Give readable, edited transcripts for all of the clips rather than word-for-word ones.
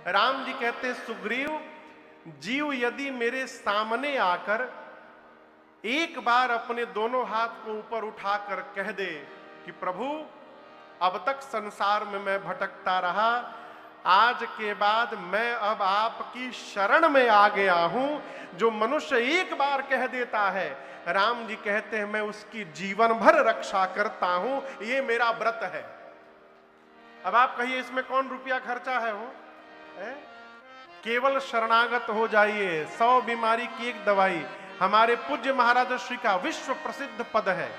राम जी कहते सुग्रीव, जीव यदि मेरे सामने आकर एक बार अपने दोनों हाथ को ऊपर उठाकर कह दे कि प्रभु अब तक संसार में मैं भटकता रहा, आज के बाद मैं अब आपकी शरण में आ गया हूं। जो मनुष्य एक बार कह देता है, राम जी कहते हैं मैं उसकी जीवन भर रक्षा करता हूं, ये मेरा व्रत है। अब आप कहिए इसमें कौन रुपया खर्चा है? वो है? केवल शरणागत हो जाइए, 100 बीमारी की एक दवाई। हमारे पूज्य महाराज श्री का विश्व प्रसिद्ध पद है,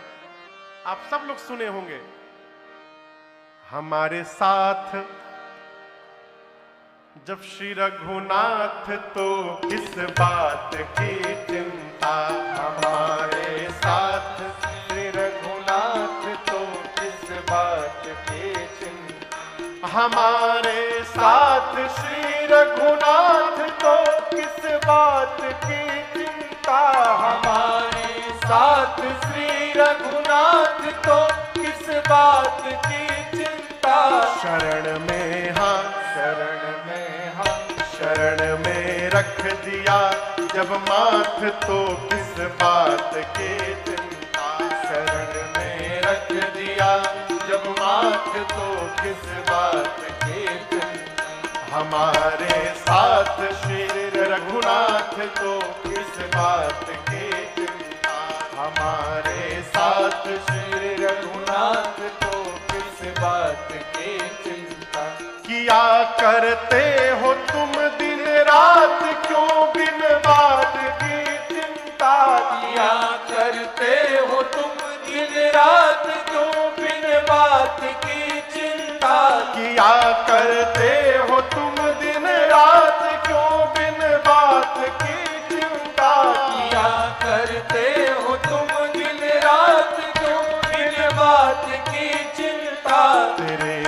आप सब लोग सुने होंगे। हमारे साथ जब श्री रघुनाथ तो किस बात की चिंता, हमारे साथ श्री रघुनाथ तो किस बात की चिंता, हमारे साथ श्री रघुनाथ तो किस बात की चिंता, हमारे साथ श्री रघुनाथ तो किस बात की चिंता। शरण में हाँ, शरण में हम शरण में रख दिया जब माथ तो किस बात की चिंता। शरण में रख दिया जब माथ तो किस बात की चिंता। हमारे साथ श्री रघुनाथ तो किस बात की चिंता। हमारे साथ श्री रघुनाथ तो किस बात की चिंता। किया करते हो तुम दिन रात क्यों बिन बात की चिंता। किया करते हो तुम दिन रात क्यों बिन बात की चिंता। किया करते हो तुम दिन रात क्यों बिन बात की चिंता। किया करते हो तुम दिन रात क्यों बिन बात की चिंता। तेरे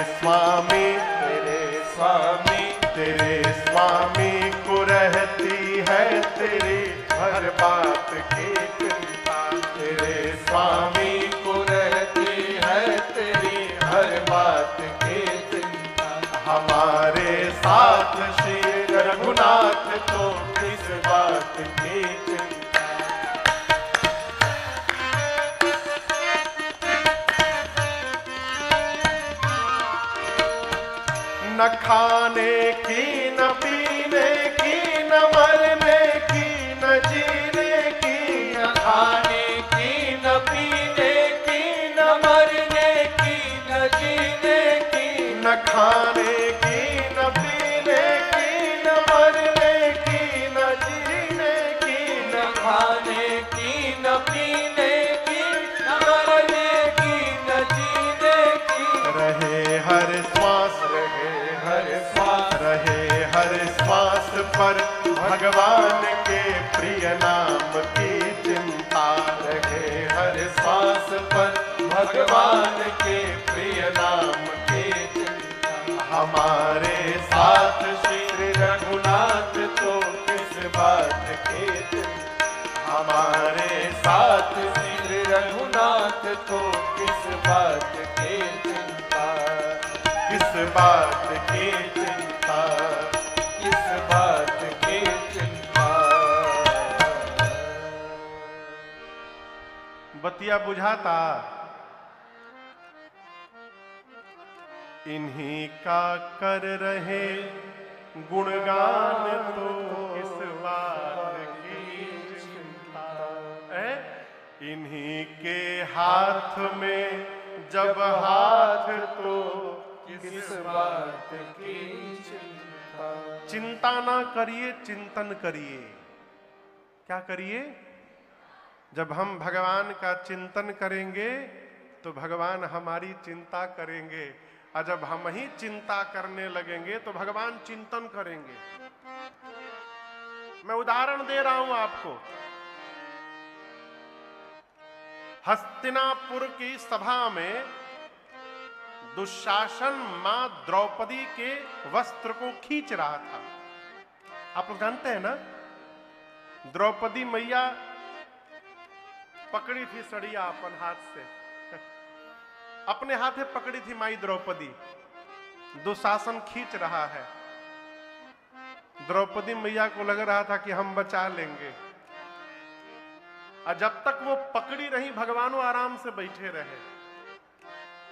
स्वामी को रहती है तेरी हर बात की चिंता। तेरे स्वामी को रहती है तेरी हर बात की चिंता। हमारे साथ श्री रघुनाथ तो किस बात की चिंता। न खाने की न पीने की न मरने की न जीने की। न खाने की न पीने की न मरने की न जीने की। न खाने की न पीने की न मरने की न जीने की। न खाने की न पीने की न मरने की न जीने की। रहे हर श्वास पर भगवान के प्रिय नाम की चिंता। रहे हर श्वास पर भगवान के प्रिय नाम की चिंता। हमारे साथ श्री रघुनाथ तो किस बात की चिंता। हमारे साथ श्री रघुनाथ तो किस बात की चिंता। किस बात की चिंता। किस बात की चिंता। बतिया बुझाता। इन्हीं का कर रहे गुणगान तो किस बात की चिंता है। इन्हीं के हाथ में जब हाथ तो किस बात की चिंता। चिंता ना करिए, चिंतन करिए। क्या करिए? जब हम भगवान का चिंतन करेंगे तो भगवान हमारी चिंता करेंगे, और जब हम ही चिंता करने लगेंगे तो भगवान चिंतन करेंगे। मैं उदाहरण दे रहा हूं आपको। हस्तिनापुर की सभा में दुशासन मां द्रौपदी के वस्त्र को खींच रहा था। आप लोग जानते हैं ना, द्रौपदी मैया पकड़ी थी सड़िया अपन हाथ से, अपने हाथ में पकड़ी थी माई द्रौपदी। दुशासन खींच रहा है। द्रौपदी मैया को लग रहा था कि हम बचा लेंगे, और जब तक वो पकड़ी रही भगवानों आराम से बैठे रहे।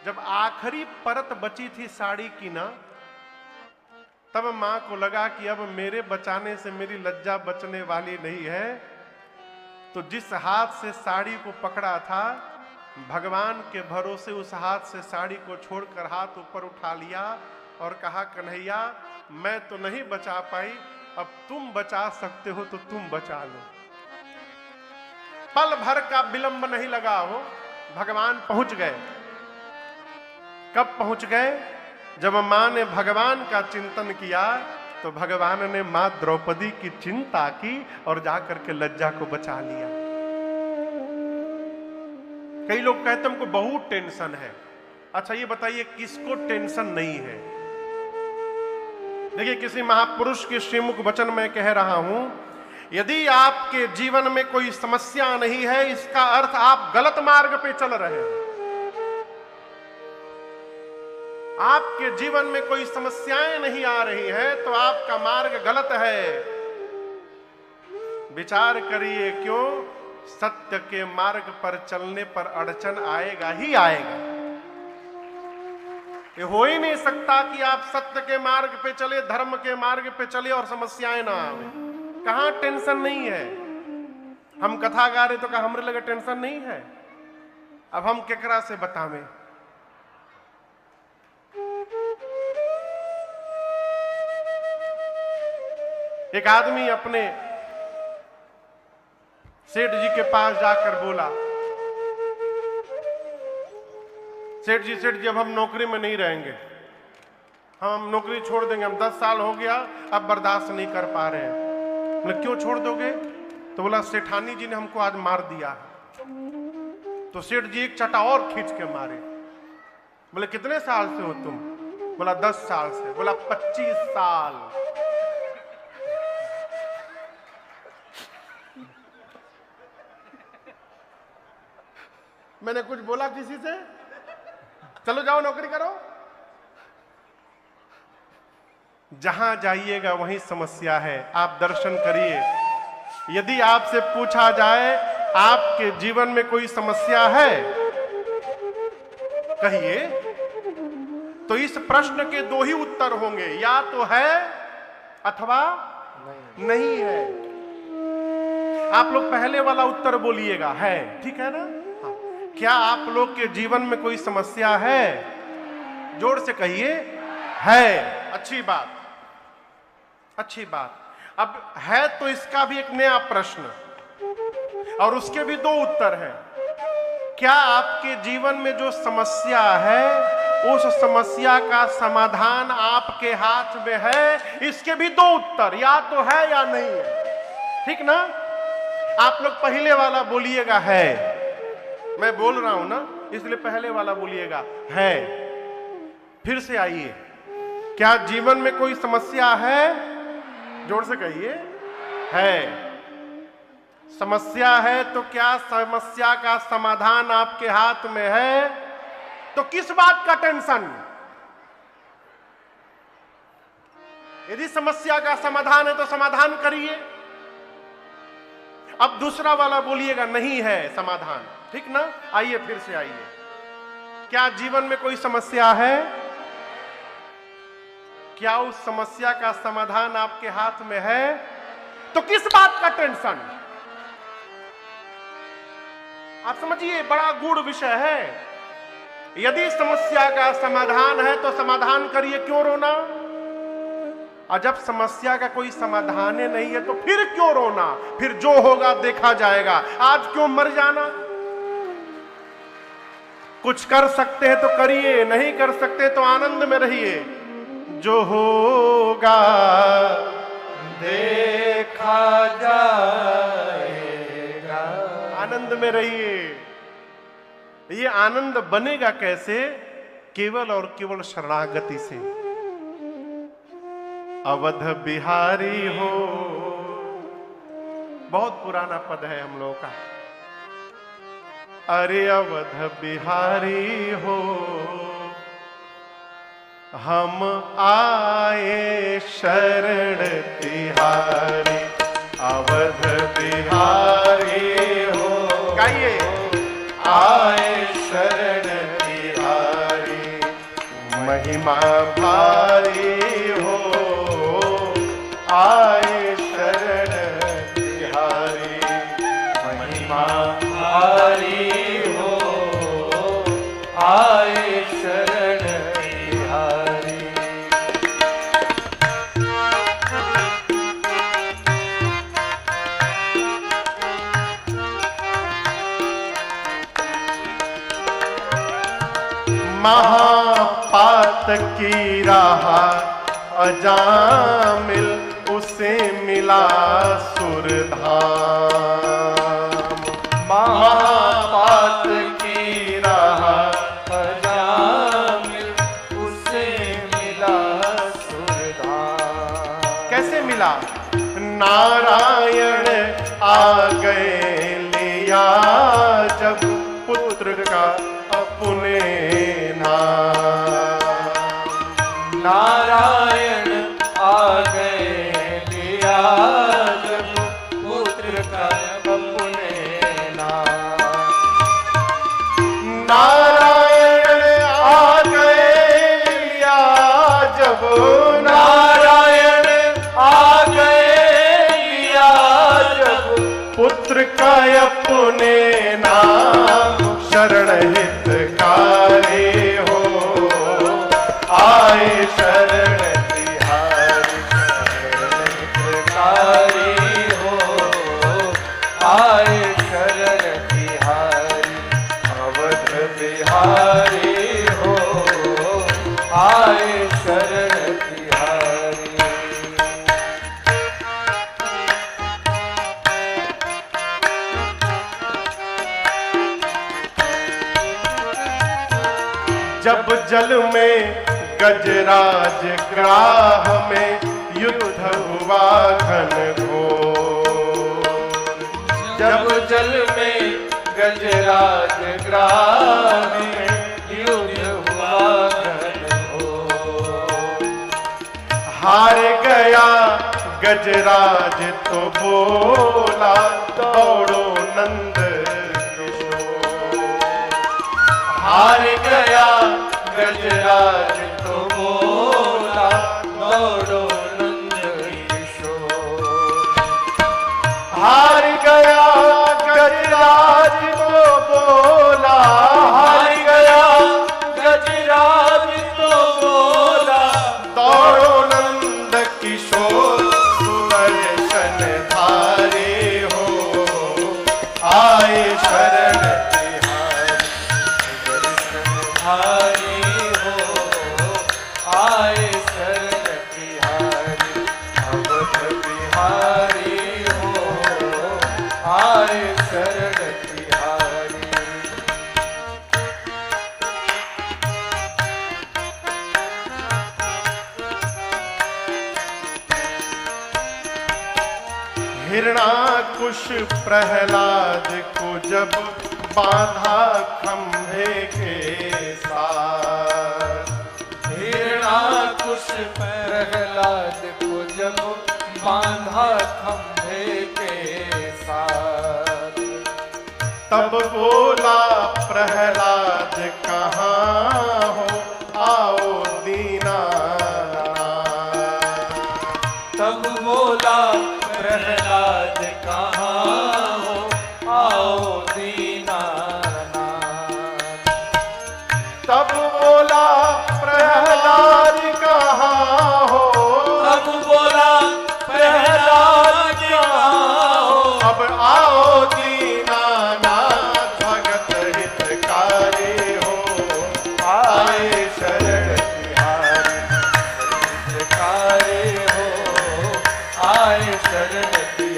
जब आखिरी परत बची थी साड़ी की ना, तब मां को लगा कि अब मेरे बचाने से मेरी लज्जा बचने वाली नहीं है। तो जिस हाथ से साड़ी को पकड़ा था, भगवान के भरोसे उस हाथ से साड़ी को छोड़कर हाथ ऊपर उठा लिया और कहा, कन्हैया मैं तो नहीं बचा पाई, अब तुम बचा सकते हो तो तुम बचा लो। पल भर का विलंब नहीं लगा हो, भगवान पहुंच गए। कब पहुंच गए? जब मां ने भगवान का चिंतन किया तो भगवान ने मां द्रौपदी की चिंता की और जाकर के लज्जा को बचा लिया। कई लोग कहते हमको बहुत टेंशन है। अच्छा ये बताइए किसको टेंशन नहीं है? देखिए, किसी महापुरुष के श्रीमुख वचन में कह रहा हूं, यदि आपके जीवन में कोई समस्या नहीं है, इसका अर्थ आप गलत मार्ग पे चल रहे हैं। आपके जीवन में कोई समस्याएं नहीं आ रही हैं तो आपका मार्ग गलत है। विचार करिए, क्यों? सत्य के मार्ग पर चलने पर अड़चन आएगा ही आएगा। ये हो ही नहीं सकता कि आप सत्य के मार्ग पे चले, धर्म के मार्ग पे चले और समस्याएं ना आवे। कहां टेंशन नहीं है? हम कथा गा रहे तो कहा हमरे लगे टेंशन नहीं है। अब हम केकरा से बतावें? एक आदमी अपने सेठ जी के पास जाकर बोला, सेठ जी अब हम नौकरी में नहीं रहेंगे, हम नौकरी छोड़ देंगे, हम 10 साल हो गया, अब बर्दाश्त नहीं कर पा रहे हैं। बोले क्यों छोड़ दोगे? तो बोला सेठानी जी ने हमको आज मार दिया। तो सेठ जी एक चटा और खींच के मारे। बोले कितने साल से हो तुम? बोला 10 साल से। बोला 25 साल। मैंने कुछ बोला किसी से? चलो जाओ नौकरी करो। जहां जाइएगा वहीं समस्या है। आप दर्शन करिए, यदि आपसे पूछा जाए आपके जीवन में कोई समस्या है कहिए, तो इस प्रश्न के 2 ही उत्तर होंगे, या तो है अथवा नहीं है। आप लोग पहले वाला उत्तर बोलिएगा, है। ठीक है ना? हाँ। क्या आप लोग के जीवन में कोई समस्या है? जोर से कहिए, है। अच्छी बात, अच्छी बात। अब है तो इसका भी एक नया प्रश्न और उसके भी 2 उत्तर हैं। क्या आपके जीवन में जो समस्या है उस समस्या का समाधान आपके हाथ में है? इसके भी 2 उत्तर, या तो है या नहीं है। ठीक ना? आप लोग पहले वाला बोलिएगा, है। मैं बोल रहा हूं ना, इसलिए पहले वाला बोलिएगा, है। फिर से आइए, क्या जीवन में कोई समस्या है? जोर से कहिए, है। समस्या है तो क्या समस्या का समाधान आपके हाथ में है? तो किस बात का टेंशन? यदि समस्या का समाधान है तो समाधान करिए। अब दूसरा वाला बोलिएगा, नहीं है समाधान। ठीक ना? आइए फिर से आइए, क्या जीवन में कोई समस्या है? क्या उस समस्या का समाधान आपके हाथ में है? तो किस बात का टेंशन? आप समझिए, बड़ा गूढ़ विषय है। यदि समस्या का समाधान है तो समाधान करिए, क्यों रोना? और जब समस्या का कोई समाधान नहीं है तो फिर क्यों रोना? फिर जो होगा देखा जाएगा। आज क्यों मर जाना? कुछ कर सकते हैं तो करिए, नहीं कर सकते तो आनंद में रहिए। जो होगा देखा जाएगा। आनंद में रहिए। ये आनंद बनेगा कैसे? केवल और केवल शरणागति से। अवध बिहारी हो, बहुत पुराना पद है हम लोगों का। अरे अवध बिहारी हो, हम आए शरण तिहारी, अवध बिहारी हो। गाइए, आए शरण तिहारी, महिमा भारी हो, आए शरण तिहारी, महिमा भारी हो, आए शरण तिहारी। महापात की राह अजामिल, उसे मिला सुरधाम। महापात की राह अजामिल, उसे मिला सुरधाम। कैसे मिला? नारायण आ गए लिया जब पुत्र का अपने नाम। नारायण आ गए लिया जब पुत्र का अपने नाम। नारायण आ गए लिया जब, नारायण आ गए लिया जब पुत्र का अपने नाम। शरण हितकारी हो, आए शरण तिहारी, शरण हितकारी हो, आए शरण तिहारी, अवध बिहारी हो, आए शरण तिहारी। जब जल में गजराज ग्राह में युद्ध हुआ घनघोर। जब जल में गजराज ग्राह में युद्ध हुआ घनघोर। हार गया गजराज तो बोला, दौड़ो नंद किशोर। हार गया गजराज तो बोला, दौड़ो नंद किशोर। हार गया गजराज तो बोला, हार गया गजराज तो बोला, दौड़ो नंद किशोर। सुदर्शन धारे हो, आए शरण तिहारी, हरि हो, आए शरण तिहारी, अवध बिहारी हो, आए शरण तिहारी। हिरणाकुश प्रहलाद को जब बांधा खंभे के साथ। हिरणाकुश प्रहलाद को जब बांधा खंभे के साथ। तब बोला प्रहलाद कहाँ हो, आओ दीनानाथ। तब बोला प्रहलाद कहाँ हो, आओ दीनानाथ। तब बोला प्रहलाद कहाँ हो, तब बोला प्रहलाद कहाँ हो, अब आओ दीनानाथ। भगत हितकारी हो, आए शरण तिहारी, हितकारी हो, आए शरण तिहारी।